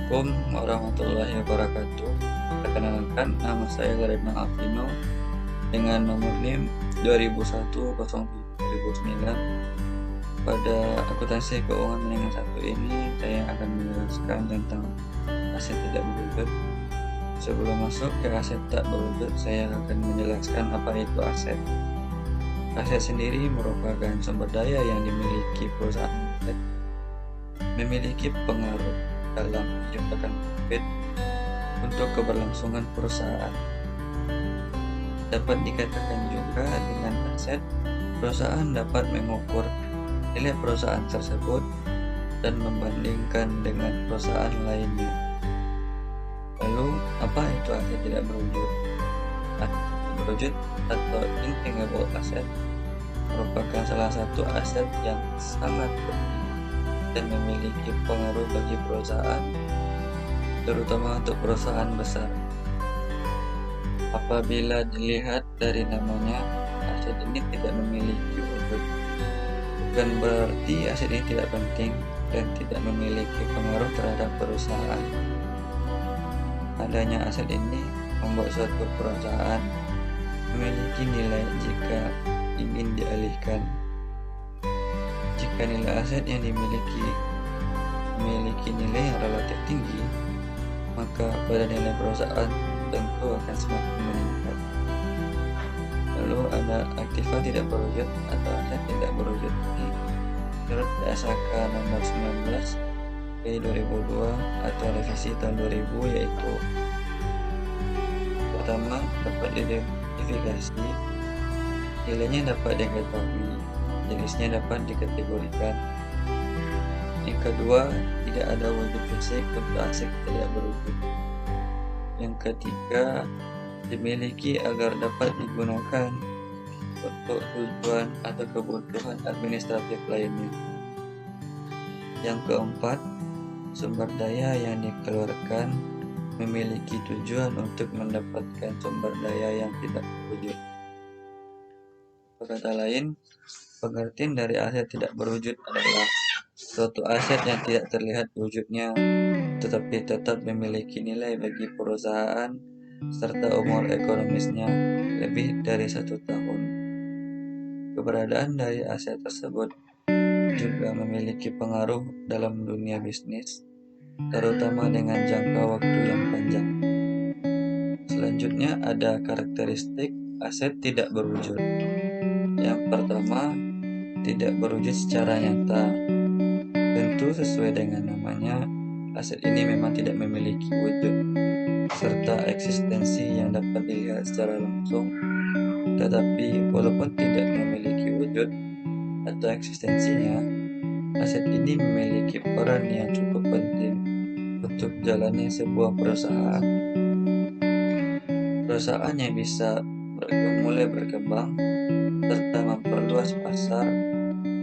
Assalamualaikum warahmatullahi wabarakatuh. Perkenalkan, nama saya Garetno Alvino dengan nomor NIM 2001-07-2009. Pada akuntansi keuangan menengah 1 ini, saya akan menjelaskan tentang aset tidak berwujud. Sebelum masuk ke aset tak berwujud, saya akan menjelaskan apa itu aset. Aset sendiri merupakan sumber daya yang dimiliki perusahaan, memiliki pengaruh dalam menciptakan profit untuk keberlangsungan perusahaan. Dapat dikatakan juga dengan aset, perusahaan dapat mengukur nilai perusahaan tersebut dan membandingkan dengan perusahaan lainnya. Lalu, apa itu aset tidak berwujud? Aset berwujud atau intangible asset merupakan salah satu aset yang sangat penting dan memiliki pengaruh bagi perusahaan, terutama untuk perusahaan besar. Apabila dilihat dari namanya, aset ini tidak memiliki wujud. Bukan berarti aset ini tidak penting dan tidak memiliki pengaruh terhadap perusahaan. Adanya aset ini membuat suatu perusahaan memiliki nilai jika ingin dialihkan. Jika nilai aset yang memiliki nilai yang relatif tinggi, maka pada nilai perusahaan tentu akan semakin meningkat. Lalu ada aktiva tidak berwujud atau aset tidak berwujud ini menurut DSAK nomor 19 2002 atau revisi tahun 2000, yaitu pertama, dapat diidentifikasi, nilainya dapat diketahui, jenisnya dapat dikategorikan. Yang kedua, tidak ada wujud fisik untuk aset tidak berwujud. Yang ketiga, dimiliki agar dapat digunakan untuk tujuan atau kebutuhan administratif lainnya. Yang keempat, sumber daya yang dikeluarkan memiliki tujuan untuk mendapatkan sumber daya yang tidak berwujud. Kata lain, pengertian dari aset tidak berwujud adalah suatu aset yang tidak terlihat wujudnya, tetapi tetap memiliki nilai bagi perusahaan serta umur ekonomisnya lebih dari 1 tahun. Keberadaan dari aset tersebut juga memiliki pengaruh dalam dunia bisnis, terutama dengan jangka waktu yang panjang. Selanjutnya ada karakteristik aset tidak berwujud. Yang pertama, tidak berwujud secara nyata. Tentu sesuai dengan namanya, aset ini memang tidak memiliki wujud serta eksistensi yang dapat dilihat secara langsung. Tetapi walaupun tidak memiliki wujud atau eksistensinya, aset ini memiliki peran yang cukup penting untuk jalannya sebuah perusahaan. Perusahaan yang bisa mulai berkembang serta memperluas pasar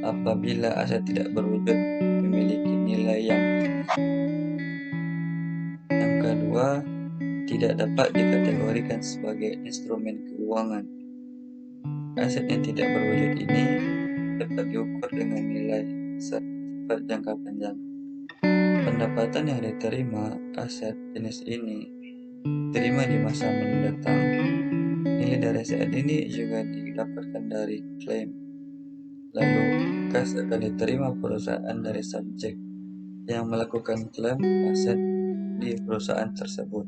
apabila aset tidak berwujud memiliki nilai yang kedua, tidak dapat dikategorikan sebagai instrumen keuangan. Aset yang tidak berwujud ini dapat diukur dengan nilai sifat jangka panjang. Pendapatan yang diterima aset jenis ini diterima di masa mendatang. Nilai dari aset ini juga didapatkan dari klaim. Lalu, kas akan diterima perusahaan dari subjek yang melakukan klaim aset di perusahaan tersebut.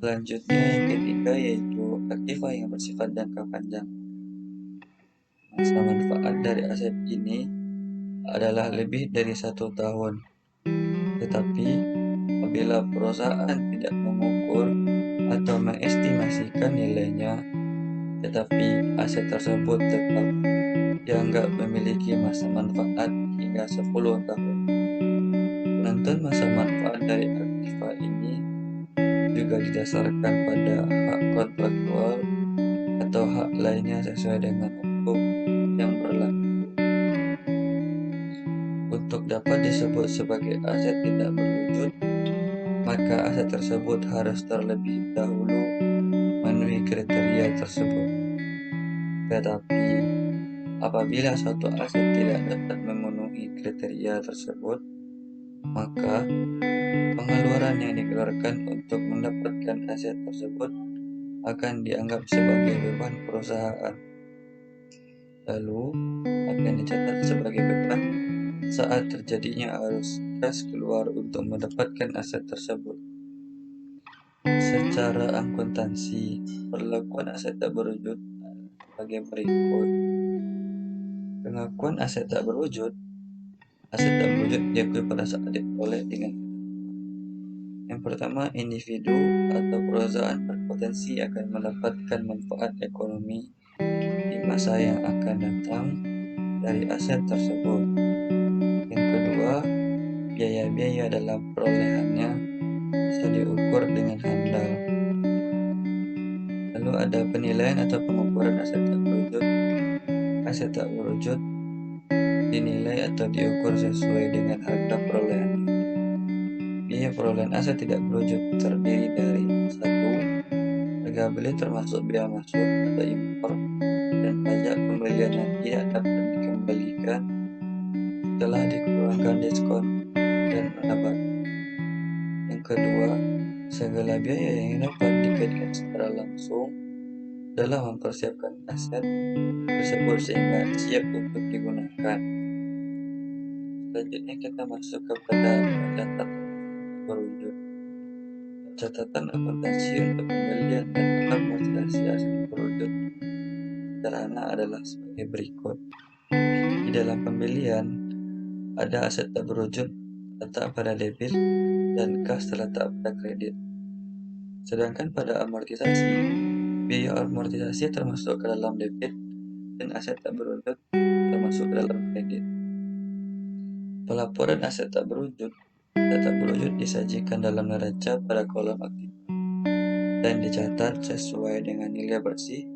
Selanjutnya yang ketiga yaitu aktiva yang bersifat jangka panjang. Masa manfaat dari aset ini adalah lebih dari 1 tahun. Tetapi apabila perusahaan tidak mengukur atau mengestimasikan nilainya, tetapi aset tersebut tetap dianggap memiliki masa manfaat hingga 10 tahun. Penentuan masa manfaat dari aktiva ini juga didasarkan pada hak kontraktual atau hak lainnya sesuai dengan hukum yang berlaku. Untuk dapat disebut sebagai aset tidak berwujud, maka aset tersebut harus terlebih dahulu memenuhi kriteria tersebut. Tetapi apabila suatu aset tidak dapat memenuhi kriteria tersebut, maka Pengeluaran yang dikeluarkan untuk mendapatkan aset tersebut akan dianggap sebagai beban perusahaan, lalu akan dicatat sebagai beban saat terjadinya arus kas keluar untuk mendapatkan aset tersebut. Secara akuntansi, perlakuan aset tak berwujud sebagai berikut. Pengakuan aset tak berwujud. Aset tak berwujud diakui pada saat diperoleh dengan yang pertama, individu atau perusahaan berpotensi akan mendapatkan manfaat ekonomi di masa yang akan datang dari aset tersebut. Yang kedua, biaya-biaya dalam perolehannya bisa diukur dengan handal. Lalu ada penilaian atau pengukuran aset tak berwujud. Aset tak berwujud dinilai atau diukur sesuai dengan harga perolehan. Biaya perolehan aset tidak berwujud terdiri dari 1. Harga beli termasuk biaya masuk atau impor dan pajak pembelian yang tidak dapat dikembalikan setelah dikurangkan diskon dan laba. Yang kedua, segala biaya yang dapat dikaitkan secara langsung dalam mempersiapkan aset tersebut sehingga siap untuk digunakan. Selanjutnya kita masuk kepada catatan berwujud. Catatan akuntansi untuk pembelian dan amortisasi aset berwujud sederhana adalah sebagai berikut. Di dalam pembelian ada aset tak berwujud terletak pada debit dan kas terletak pada kredit. Sedangkan pada amortisasi, biaya amortisasi termasuk ke dalam debit dan aset tak berwujud termasuk ke dalam kredit. Pelaporan aset tak berwujud disajikan dalam neraca pada kolom aktiva dan dicatat sesuai dengan nilai bersih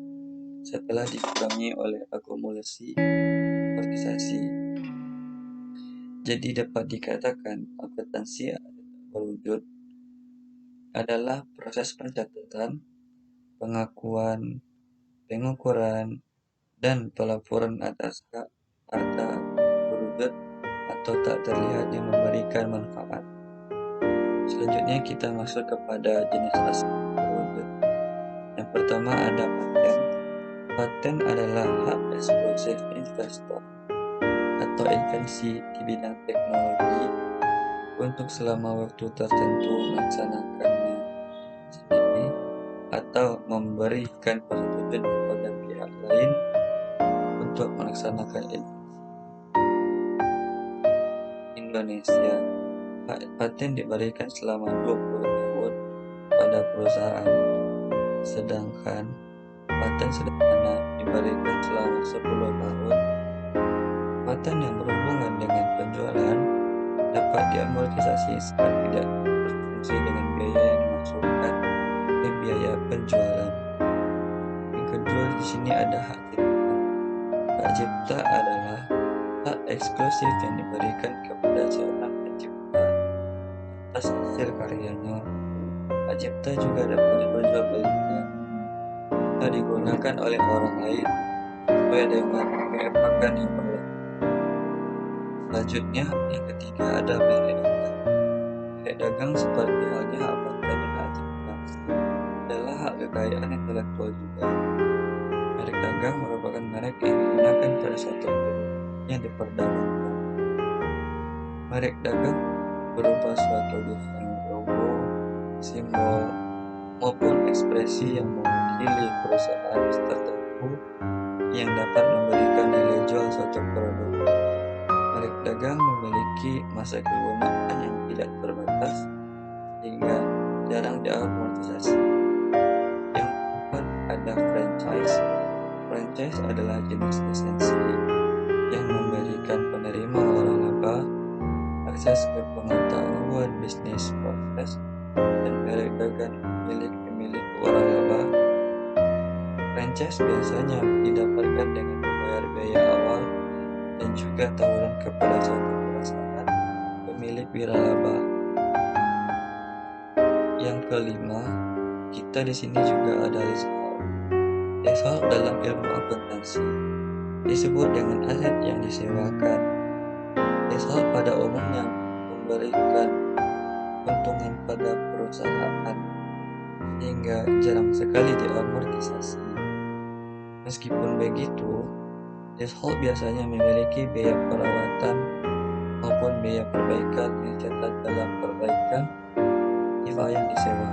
setelah dikurangi oleh akumulasi amortisasi. Jadi dapat dikatakan akuntansi aset tak berwujud adalah proses pencatatan, pengakuan, pengukuran, dan pelaporan atas harta berwujud atau tak terlihat yang memberikan manfaat. Selanjutnya kita masuk kepada jenis aset berwujud. Yang pertama ada paten. Paten adalah hak eksklusif investor atau invensi di bidang teknologi untuk selama waktu tertentu melaksanakannya sendiri atau memberikan persetujuan kepada pihak lain untuk melaksanakan Indonesia. Paten diberikan selama 20 tahun pada perusahaan, sedangkan paten sederhana diberikan selama 10 tahun. Paten yang berhubungan dengan penjualan dapat diamortisasi saat tidak berfungsi dengan biaya yang dimasukkan ke biaya penjualan. Yang kedua di sini ada hak cipta. Hak cipta adalah hak eksklusif yang diberikan kepada seorang pencipta atas hasil karyanya. Hak cipta juga dapat diperjualbelikan atau digunakan oleh orang lain sesuai dengan keepakan yang berlaku. Selanjutnya, yang ketiga ada merek dagang. Merek dagang seperti halnya hak paten dan hak cipta adalah hak kekayaan intelektual juga. Merek dagang merupakan merek yang digunakan pada suatu produk yang diperdagangkan. Merek dagang berupa suatu desain logo, simbol, maupun ekspresi yang mewakili perusahaan tertentu yang dapat memberikan nilai jual suatu produk. Merek dagang memiliki masa kegunaan yang tidak terbatas sehingga jarang diamortisasi. Yang keempat ada franchise. Franchise adalah jenis lisensi yang memberikan penerima waralaba akses ke pengetahuan bisnis proses dan merek dagang milik pemilik waralaba. Franchise biasanya didapatkan dengan membayar biaya awal dan juga tawaran kepada suatu perusahaan pemilik wiralaba. Yang kelima, kita di sini juga ada leasehold. Leasehold dalam ilmu akuntansi disebut dengan aset yang disewakan. Leasehold pada umumnya memberikan keuntungan pada perusahaan sehingga jarang sekali diamortisasi. Meskipun begitu, leasehold biasanya memiliki biaya perawatan maupun biaya perbaikan yang dicatat dalam perbaikan aktiva yang disewa.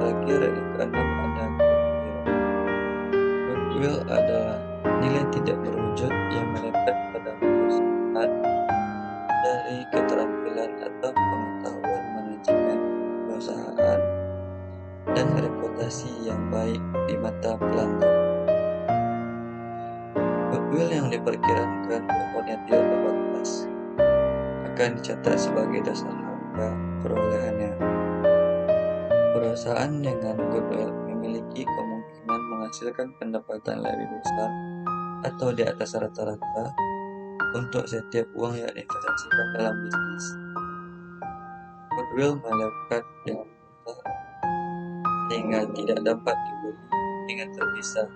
Terakhir, yang keenam ada goodwill. Goodwill adalah nilai tidak berwujud yang melekat pada perusahaan dari keterampilan atau pengetahuan manajemen perusahaan dan reputasi yang baik di mata pelanggan. Goodwill yang diperkirakan umurnya tidak terbatas akan dicatat sebagai dasar harga perolehannya. Perusahaan dengan goodwill memiliki kemungkinan menghasilkan pendapatan lebih besar atau di atas rata-rata untuk setiap uang yang diinvestasikan dalam bisnis. Goodwill melekat dengan perusahaan sehingga tidak dapat dibeli dengan terpisah,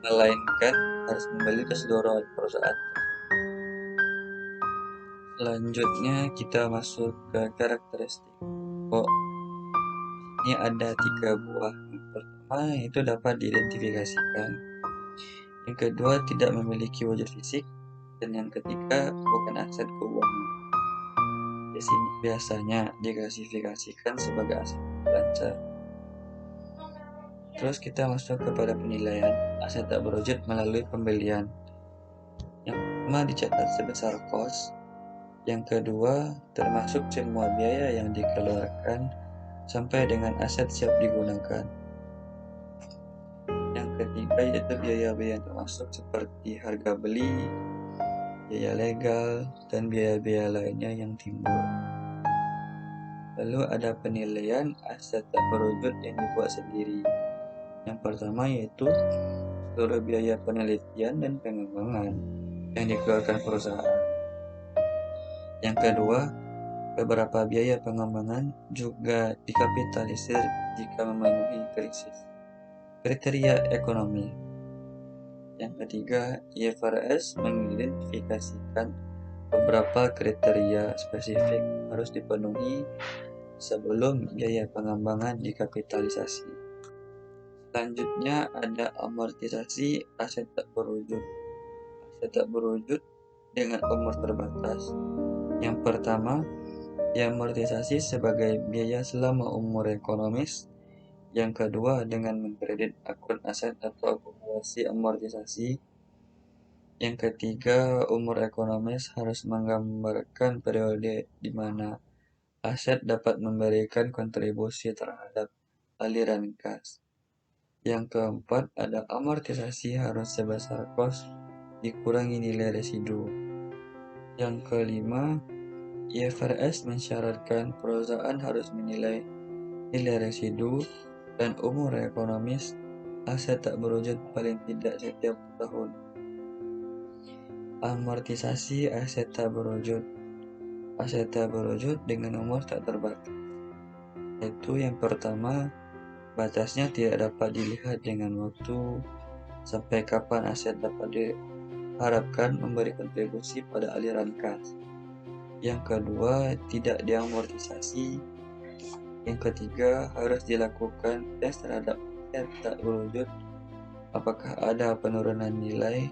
melainkan harus membeli keseluruhan perusahaan. Selanjutnya kita masuk ke karakteristik. Ini ada 3 buah. Yang pertama itu dapat diidentifikasikan. Yang kedua tidak memiliki wujud fisik. Dan yang ketiga bukan aset keuangan. Biasanya diklasifikasikan sebagai aset lancar. Terus kita masuk kepada penilaian aset tak berwujud melalui pembelian. Yang pertama dicatat sebesar cost. Yang kedua termasuk semua biaya yang dikeluarkan sampai dengan aset siap digunakan. Yang ketiga yaitu biaya-biaya termasuk seperti harga beli, biaya legal, dan biaya-biaya lainnya yang timbul. Lalu ada penilaian aset tak berwujud yang dibuat sendiri. Yang pertama yaitu seluruh biaya penelitian dan pengembangan yang dikeluarkan perusahaan. Yang kedua, beberapa biaya pengembangan juga dikapitalisir jika memenuhi kriteria ekonomi. Yang ketiga, IFRS mengidentifikasikan beberapa kriteria spesifik harus dipenuhi sebelum biaya pengembangan dikapitalisasi. Selanjutnya ada amortisasi aset tak berwujud. Aset tak berwujud dengan umur terbatas. Yang pertama, diamortisasi sebagai biaya selama umur ekonomis. Yang kedua, dengan mengkredit akun aset atau akumulasi amortisasi. Yang ketiga, umur ekonomis harus menggambarkan periode di mana aset dapat memberikan kontribusi terhadap aliran kas. Yang keempat, ada amortisasi harus sebesar cost dikurangi nilai residu. Yang kelima, IFRS mensyaratkan perusahaan harus menilai nilai residu dan umur ekonomis aset tak berwujud paling tidak setiap tahun. Amortisasi aset tak berwujud. Aset tak berwujud dengan umur tak terbatas. Yaitu yang pertama, batasnya tidak dapat dilihat dengan waktu sampai kapan aset dapat diharapkan memberi kontribusi pada aliran kas. Yang kedua, tidak diamortisasi. Yang ketiga, harus dilakukan tes terhadap aset tak berwujud apakah ada penurunan nilai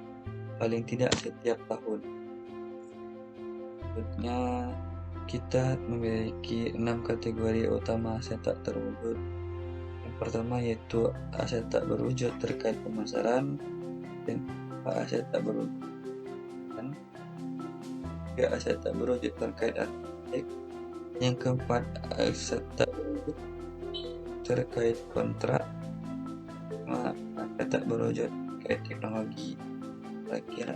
paling tidak setiap tahun. Selanjutnya, kita memiliki 6 kategori utama aset tak terwujud. Yang pertama yaitu aset tak berwujud terkait pemasaran dan aset tak berwujud. Aset tak berwujud terkait arsitek. Yang keempat, aset tak berwujud terkait kontrak. Aset tak berwujud terkait teknologi. Kira-kira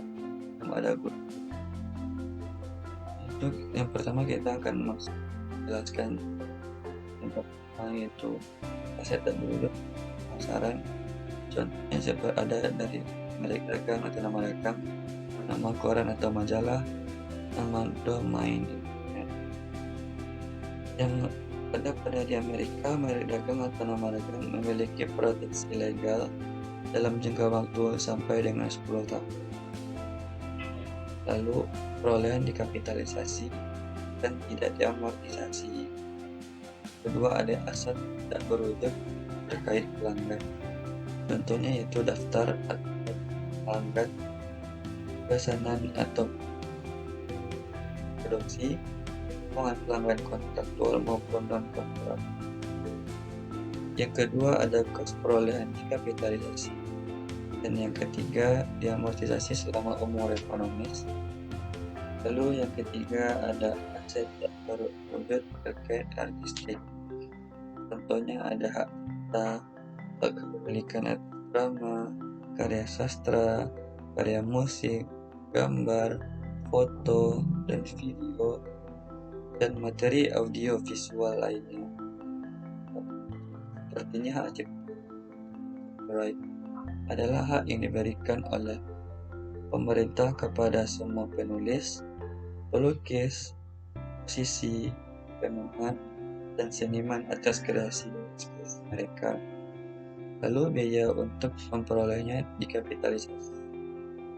ada itu yang pertama kita akan menjelaskan yang pertama yaitu aset tak berwujud pemasaran. Contohnya seperti ada dari merek dagang atau nama dagang, nama koran atau majalah, nama domain internet. Yang ada pada di Amerika, merek dagang atau nama dagang memiliki proteksi legal dalam jangka waktu sampai dengan 10 tahun. Lalu perolehan dikapitalisasi dan tidak diamortisasi. kedua ada aset tak berwujud terkait pelanggan. Contohnya yaitu daftar atau pelanggan, pesanan atau produksi, hubungan pelanggan kontraktual maupun non-kontrak. Yang kedua ada kos perolehan dikapitalisasi. Dan yang ketiga diamortisasi selama umur ekonomis. Lalu yang ketiga ada aset tak berwujud terkait artistik. Contohnya ada hak cipta, hak kepemilikan atas drama, karya sastra, karya musik, gambar, foto, dan video, dan materi audio visual lainnya. Sepertinya hak cipta copyright adalah hak yang diberikan oleh pemerintah kepada semua penulis, pelukis, musisi, pemohon, dan seniman atas kreasi mereka. Lalu biaya untuk memperolehnya dikapitalisasi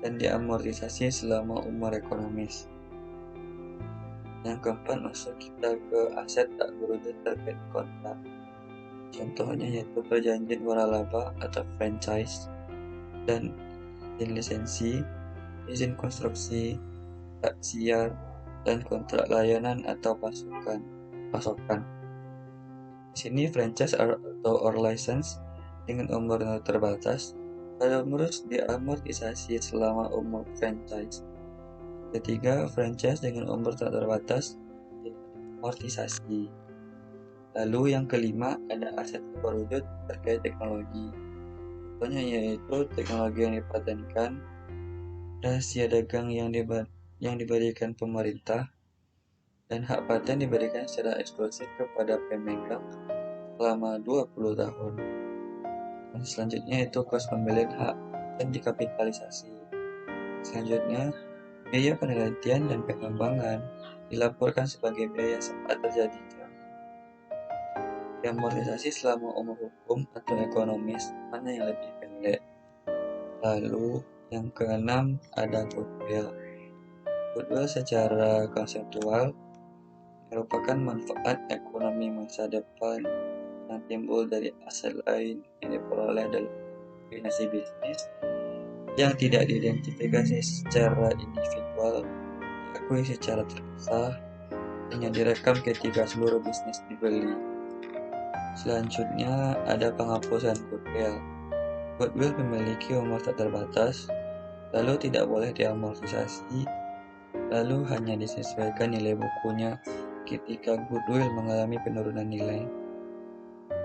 dan diamortisasi selama umur ekonomis. Yang keempat masuk kita ke aset tak berwujud terkait kontrak. Contohnya yaitu perjanjian waralaba atau franchise, dan izin lisensi, izin konstruksi, hak siar, dan kontrak layanan atau pasokan. Di sini franchise atau license dengan umur terbatas harus diamortisasi selama umur franchise. Ketiga, franchise dengan umur tak terbatas diamortisasi. Lalu yang kelima ada aset berwujud terkait teknologi. Contohnya yaitu teknologi yang dipatenkan, rahasia dagang yang diberikan pemerintah, dan hak paten diberikan secara eksklusif kepada pemegang selama 20 tahun. Dan selanjutnya itu kos pembelian hak dan dikapitalisasi. Selanjutnya, biaya penelitian dan pengembangan dilaporkan sebagai biaya saat terjadinya. Diamortisasi selama umur hukum atau ekonomis, mana yang lebih pendek. Lalu yang keenam ada goodwill. Goodwill secara konseptual merupakan manfaat ekonomi masa depan yang timbul dari aset lain yang diperoleh dalam kombinasi bisnis yang tidak diidentifikasi secara individual, diakui secara terpisah, hanya direkam ketika seluruh bisnis dibeli. Selanjutnya ada penghapusan goodwill. Goodwill memiliki umur tak terbatas, lalu tidak boleh diamortisasi, lalu hanya disesuaikan nilai bukunya ketika goodwill mengalami penurunan nilai.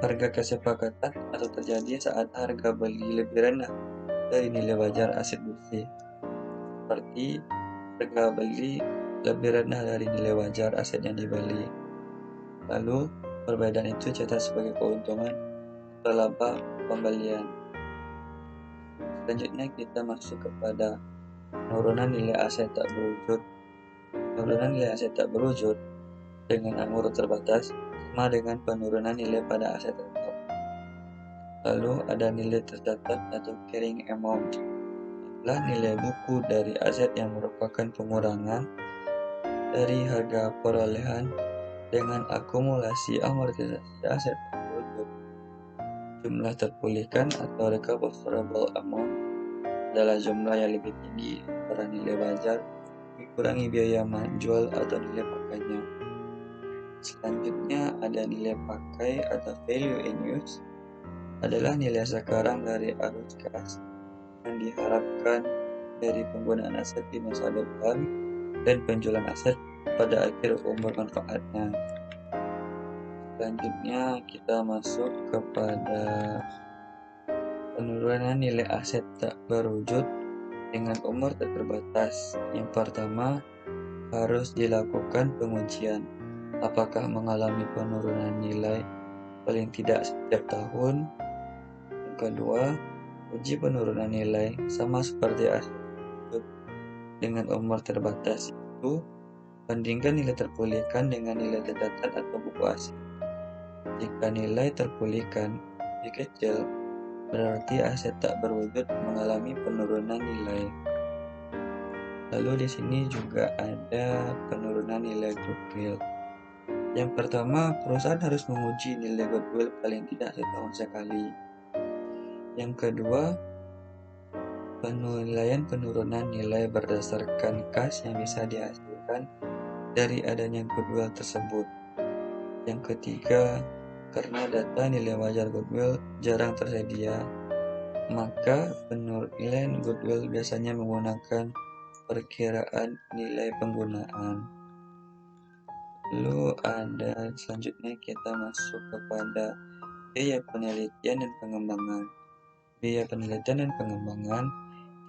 Harga kesepakatan atau terjadi saat harga beli lebih rendah dari nilai wajar aset bersih, seperti harga beli lebih rendah dari nilai wajar aset yang dibeli. Lalu perbedaan itu dicatat sebagai keuntungan atau laba pembelian. Selanjutnya kita masuk kepada penurunan nilai aset tak berwujud. Penurunan nilai aset tak berwujud dengan umur terbatas sama dengan penurunan nilai pada aset tetap. Lalu ada nilai tercatat atau carrying amount, adalah nilai buku dari aset yang merupakan pengurangan dari harga perolehan dengan akumulasi amortisasi aset berwujud. Jumlah terpulihkan atau recoverable amount adalah jumlah yang lebih tinggi antara nilai wajar dikurangi biaya menjual atau nilai pakainya. Selanjutnya ada nilai pakai atau value in use, adalah nilai sekarang dari arus kas yang diharapkan dari penggunaan aset di masa depan dan penjualan aset pada akhir umur manfaatnya. Selanjutnya kita masuk kepada penurunan nilai aset tak berwujud dengan umur tak terbatas. Yang pertama, harus dilakukan pengujian apakah mengalami penurunan nilai paling tidak setiap tahun. Yang kedua, uji penurunan nilai sama seperti aset dengan umur terbatas itu, bandingkan nilai terpulihkan dengan nilai tercatat atau buku aset. Jika nilai terpulihkan lebih kecil, berarti aset tak berwujud mengalami penurunan nilai. Lalu di sini juga ada penurunan nilai goodwill. Yang pertama, perusahaan harus menguji nilai goodwill paling tidak setahun sekali. Yang kedua, penilaian penurunan nilai berdasarkan kas yang bisa dihasilkan dari adanya goodwill tersebut. Yang ketiga, karena data nilai wajar goodwill jarang tersedia, maka penilaian goodwill biasanya menggunakan perkiraan nilai penggunaan. Lalu selanjutnya kita masuk kepada biaya penelitian dan pengembangan. Biaya penelitian dan pengembangan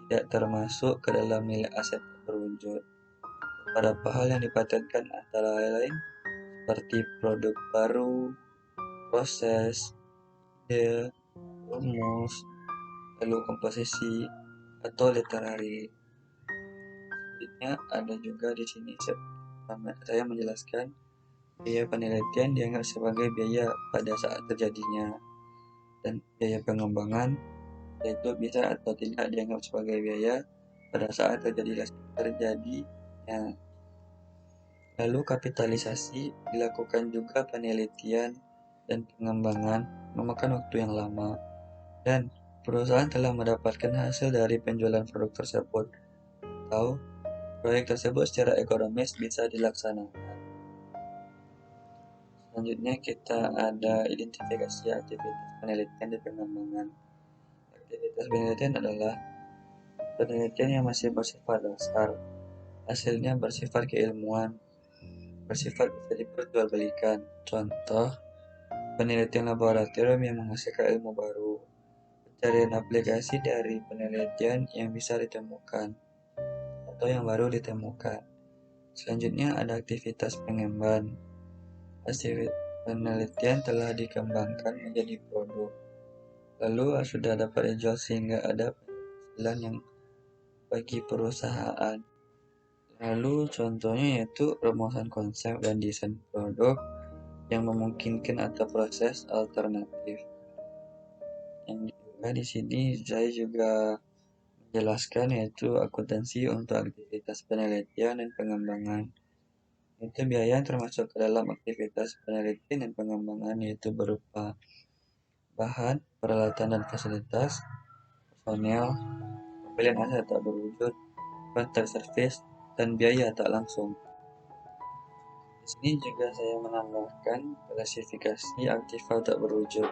tidak termasuk ke dalam nilai aset berwujud. Beberapa hal yang dipatenkan antara lain seperti produk baru, proses, ide, rumus, lalu komposisi, atau literari. Selanjutnya ada juga di sini saya menjelaskan biaya penelitian dianggap sebagai biaya pada saat terjadinya, dan biaya pengembangan yaitu bisa atau tidak dianggap sebagai biaya pada saat terjadinya. Lalu kapitalisasi dilakukan juga penelitian dan pengembangan memakan waktu yang lama, dan perusahaan telah mendapatkan hasil dari penjualan produk tersebut, atau proyek tersebut secara ekonomis bisa dilaksanakan. Selanjutnya kita ada identifikasi aktivitas penelitian dan pengembangan. Aktivitas penelitian adalah penelitian yang masih bersifat dasar, hasilnya bersifat keilmuan, bersifat bisa diperjualbelikan. Contoh, penelitian laboratorium yang menghasilkan ilmu baru, pencarian aplikasi dari penelitian yang bisa ditemukan atau yang baru ditemukan. Selanjutnya ada aktivitas pengemban. Hasil penelitian telah dikembangkan menjadi produk, lalu sudah dapat dijual sehingga ada penghasilan yang bagi perusahaan. Lalu contohnya yaitu rumusan konsep dan desain produk yang memungkinkan atau proses alternatif. Yang juga di sini saya juga menjelaskan yaitu akuntansi untuk aktivitas penelitian dan pengembangan. Itu biaya yang termasuk ke dalam aktivitas penelitian dan pengembangan yaitu berupa bahan, peralatan dan fasilitas, personel, pembelian aset tak berwujud, kontrak servis, dan biaya tak langsung. Di sini juga saya menambahkan klasifikasi aktiva tak berwujud.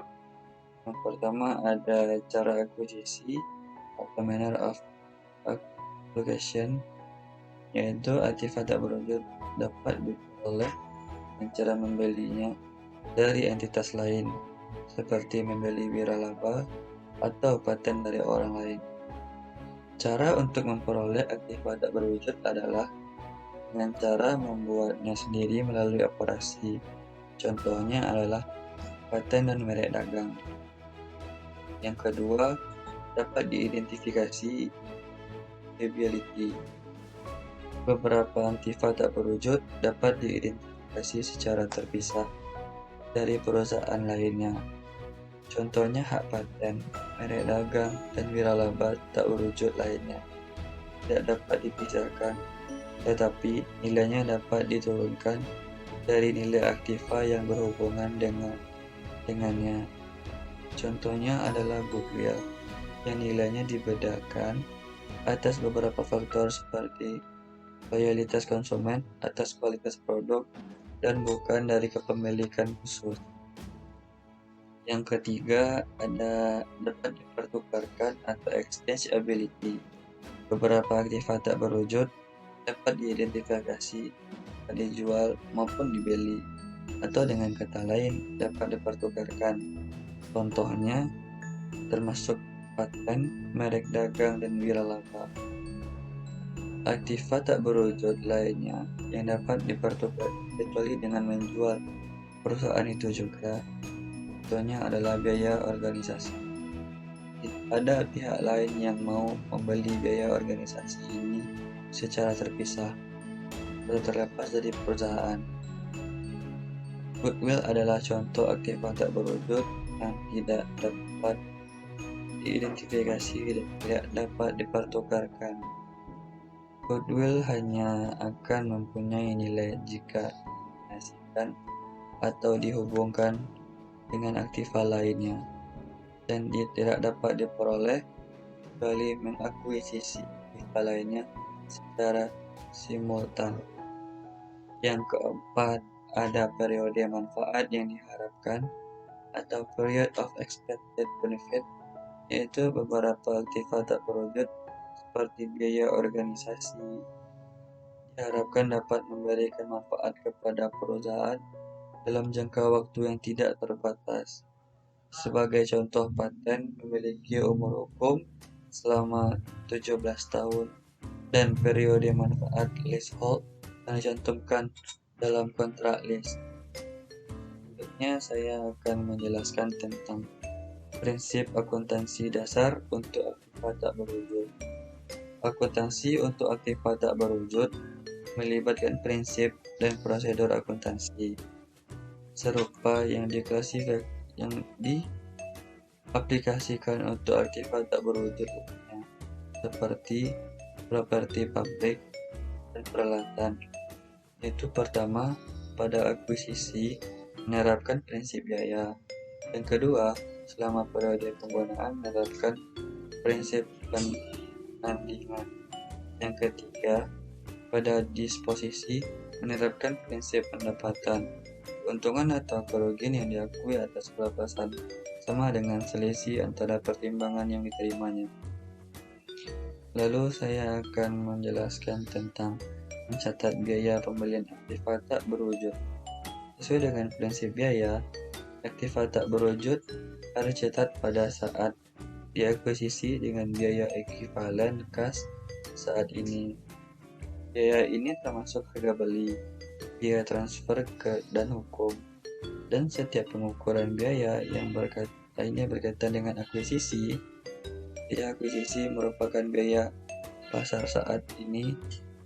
Yang pertama ada cara akuisisi atau manner of acquisition, yaitu aktiva tak berwujud dapat diperoleh dengan cara membelinya dari entitas lain, seperti membeli wiralaba atau paten dari orang lain. Cara untuk memperoleh aktiva tak berwujud adalah dengan cara membuatnya sendiri melalui operasi. Contohnya adalah paten dan merek dagang. Yang kedua, dapat diidentifikasi viability. Beberapa aktiva tak berwujud dapat diidentifikasi secara terpisah dari perusahaan lainnya. Contohnya hak paten, merek dagang, dan wiralaba tak berwujud lainnya tidak dapat dipisahkan, tetapi nilainya dapat diturunkan dari nilai aktiva yang berhubungan dengannya. Contohnya adalah goodwill, yang nilainya dibedakan atas beberapa faktor seperti loyalitas konsumen atas kualitas produk dan bukan dari kepemilikan khusus. Yang ketiga ada dapat dipertukarkan atau exchangeability. Beberapa aktiva tak berwujud dapat diidentifikasi, dijual maupun dibeli, atau dengan kata lain dapat dipertukarkan. Contohnya termasuk paten, merek dagang, dan wiralaba. Aktiva tak berwujud lainnya yang dapat dipertukar kecuali dengan menjual perusahaan itu juga. Contohnya adalah biaya organisasi. Ada pihak lain yang mau membeli biaya organisasi ini secara terpisah atau terlepas dari perusahaan. Goodwill adalah contoh aktiva tak berwujud yang tidak dapat diidentifikasi dan tidak dapat dipertukarkan. Goodwill hanya akan mempunyai nilai jika dihasilkan atau dihubungkan dengan aktiva lainnya, dan dia tidak dapat diperoleh kecuali mengakuisisi aktiva lainnya secara simultan. Yang keempat, ada periode manfaat yang diharapkan atau period of expected benefit, yaitu beberapa aktiva tak berwujud seperti biaya organisasi diharapkan dapat memberikan manfaat kepada perusahaan dalam jangka waktu yang tidak terbatas. Sebagai contoh, paten memiliki umur hukum selama 17 tahun dan periode manfaat leasehold yang dicantumkan dalam kontrak lease. Selanjutnya saya akan menjelaskan tentang prinsip akuntansi dasar untuk aktiva tak berwujud. Akuntansi untuk aktiva tak berwujud melibatkan prinsip dan prosedur akuntansi serupa yang diaplikasikan untuk aktiva tak berwujud umumnya, seperti properti publik dan peralatan. Yaitu pertama, pada akuisisi menerapkan prinsip biaya. Yang kedua, selama periode penggunaan menerapkan prinsip penandingan. Yang ketiga, pada disposisi menerapkan prinsip pendapatan. Keuntungan atau kerugian yang diakui atas pelepasan sama dengan selisih antara pertimbangan yang diterimanya. Lalu saya akan menjelaskan tentang mencatat biaya pembelian aktiva tak berwujud. Sesuai dengan prinsip biaya, aktiva tak berwujud harus dicatat pada saat diakuisisi dengan biaya ekuivalen kas saat ini. Biaya ini termasuk harga beli, biaya transfer dan hukum, dan setiap pengukuran biaya yang lainnya berkaitan dengan akuisisi. Biaya akuisisi merupakan biaya pasar saat ini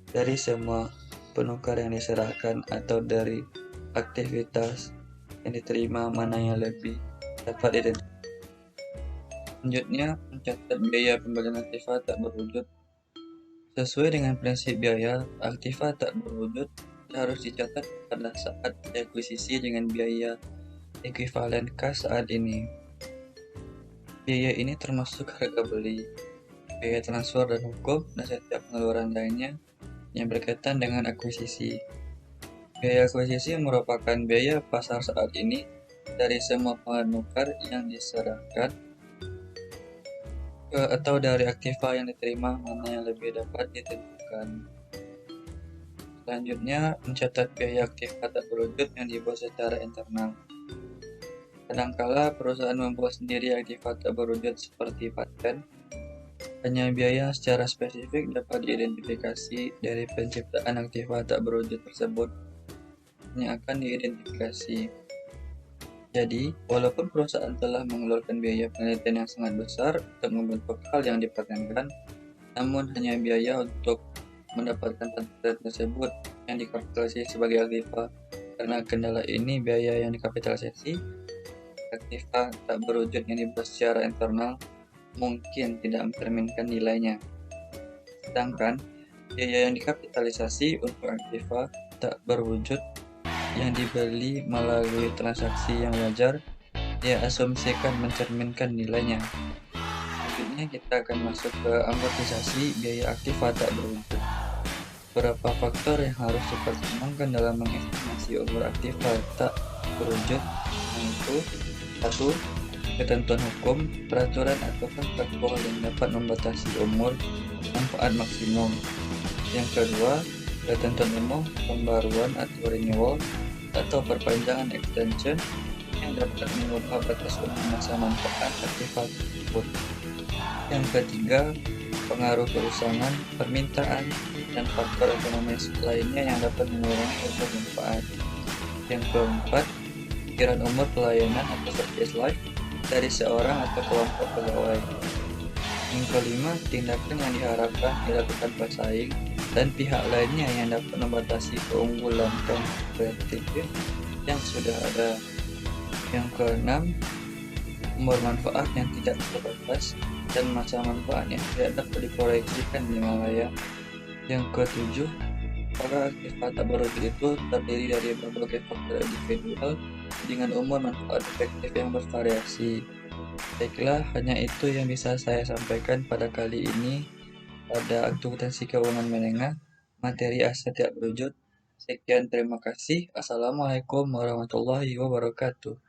dari semua penukar yang diserahkan atau dari aktivitas yang diterima mana yang lebih dapat identifikasi. Selanjutnya, mencatat biaya pembelian aktiva tak berwujud. Sesuai dengan prinsip biaya, aktiva tak berwujud harus dicatat pada saat akuisisi dengan biaya ekuivalen kas saat ini. Biaya ini termasuk harga beli, biaya transfer dan hukum, dan setiap pengeluaran lainnya yang berkaitan dengan akuisisi. Biaya akuisisi merupakan biaya pasar saat ini dari semua penukar yang diserahkan atau dari aktiva yang diterima mana yang lebih dapat ditentukan. Selanjutnya, mencatat biaya aktiva tak berwujud yang dibuat secara internal. Kadangkala perusahaan membuat sendiri aktiva tak berwujud seperti paten. Hanya biaya secara spesifik dapat diidentifikasi dari penciptaan aktiva tak berwujud tersebut yang akan diidentifikasi. Jadi, walaupun perusahaan telah mengeluarkan biaya penelitian yang sangat besar untuk membentuk hal yang dipatenkan, namun hanya biaya untuk mendapatkan paten tersebut yang dikapitalisasi sebagai aktiva. Karena kendala ini, biaya yang dikapitalisasi aktiva tak berwujud yang dibuat secara internal mungkin tidak mencerminkan nilainya. Sedangkan biaya yang dikapitalisasi untuk aktiva tak berwujud yang dibeli melalui transaksi yang wajar, dia asumsikan mencerminkan nilainya. Selanjutnya kita akan masuk ke amortisasi biaya aktiva tak berwujud. Beberapa faktor yang harus dipertimbangkan dalam mengestimasi umur aktiva tak berwujud, yaitu 1. Ketentuan hukum, peraturan atau kontraktual yang dapat membatasi umur manfaat maksimum. Yang kedua, ketentuan umum, pembaruan atau renewal atau perpanjangan extension yang dapat mengubah batas umur masa manfaat aktiva tersebut. Yang ketiga, pengaruh perusahaan, permintaan, dan faktor ekonomis lainnya yang dapat mengurangi umur manfaat. Yang keempat, pikiran umur pelayanan atau service life dari seorang atau kelompok pegawai. Yang kelima, tindakan yang diharapkan dilakukan pesaing dan pihak lainnya yang dapat membatasi keunggulan kompetitif yang sudah ada. Yang keenam, umur manfaat yang tidak terbatas dan masa manfaat yang tidak dapat diproyeksikan di mana. Yang ketujuh, apakah sifat tak berwujud itu terdiri dari berbagai faktor individual dengan umur manfaat efektif yang bervariasi. Baiklah, hanya itu yang bisa saya sampaikan pada kali ini pada akuntansi keuangan menengah, materi aset tak berwujud. Sekian, terima kasih. Assalamualaikum warahmatullahi wabarakatuh.